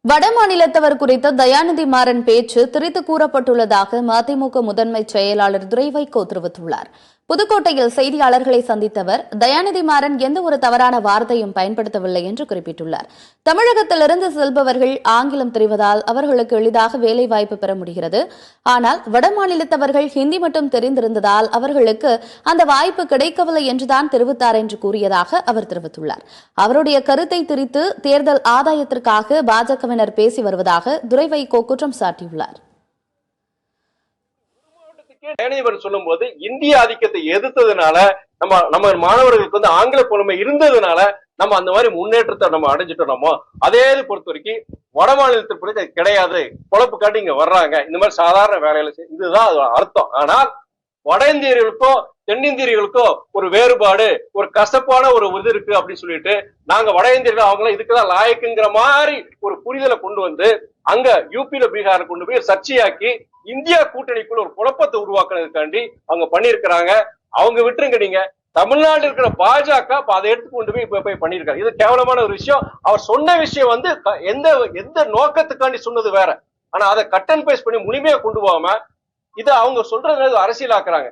வட மாநிலத்தவர் குறித்த தயாநிதி மாறன் பேச்சு திரித்து கூறப்பட்டுள்ளதாக மதிமுக முதன்மை செயலாளர் துரை வைகோ தெரிவித்துள்ளார். புதுக்கோட்டையில் செய்தியாளர்களை சந்தித்த அவர், தயாநிதி மாறன் எந்த ஒரு தவறான வார்த்தையும் பயன்படுத்தவில்லை என்று குறிப்பிட்டுள்ளார். தமிழகத்திலிருந்து செல்பவர்கள் ஆங்கிலம் தெரிவதால் அவர்களுக்கு எளிதாக வேலைவாய்ப்பு பெற முடிகிறது. ஆனால் வட மாநிலத்தவர்கள் ஹிந்தி மட்டும் தெரிந்திருந்ததால் அவர்களுக்கு அந்த வாய்ப்பு கிடைக்கவில்லை என்றுதான் தெரிவித்தார் என்று கூறியதாக அவர் தெரிவித்துள்ளார். அவருடைய கருத்தை திரித்து தேர்தல் ஆதாயத்திற்காக பாஜகவினர் பேசி வருவதாக துரை வைகோ குற்றம் சாட்டியுள்ளார். சொல்லும் போது இந்திய ஆதிக்கத்தை எதிர்த்ததுனால நம்ம மாணவர்களுக்கு வந்து ஆங்கில புலமை இருந்ததுனால நம்ம அந்த மாதிரி முன்னேற்றத்தை நம்ம அடைஞ்சிட்டோமோ, அதே பொறுத்த வரைக்கும் வட மாநிலத்தில் கிடையாது. பொழப்பு காட்டி இங்க வர்றாங்க, இந்த மாதிரி சாதாரண வேலையில இதுதான் அர்த்தம். ஆனால் வட இந்தியர்களுக்கோ தென்னிந்தியர்களுக்கோ ஒரு வேறுபாடு, ஒரு கசப்பான ஒரு இது இருக்கு அப்படின்னு சொல்லிட்டு நாங்க வட இந்தியர்கள் அவங்களாம் இதுக்குதான் லாயக்குங்கிற மாதிரி ஒரு புரிதலை கொண்டு வந்து அங்க யூபியில பீகார கொண்டு போய் சர்ச்சையாக்கி இந்தியா கூட்டணிக்குள்ள ஒரு குழப்பத்தை உருவாக்குறதுக்காண்டி அவங்க பண்ணிருக்கிறாங்க. அவங்க விட்டுருங்க, நீங்க தமிழ்நாட்டில் இருக்கிற பாஜக அதை எடுத்து கொண்டு போய் பண்ணிருக்காங்க. இது கேவலமான ஒரு விஷயம். அவர் சொன்ன விஷயம் வந்து எந்த நோக்கத்துக்காண்டி சொன்னது வேற, ஆனா அதை கட் அண்ட் பேஸ்ட் பண்ணி முழுமையா கொண்டு போகாம இதை அவங்க சொல்றது அரசியலாக்குறாங்க.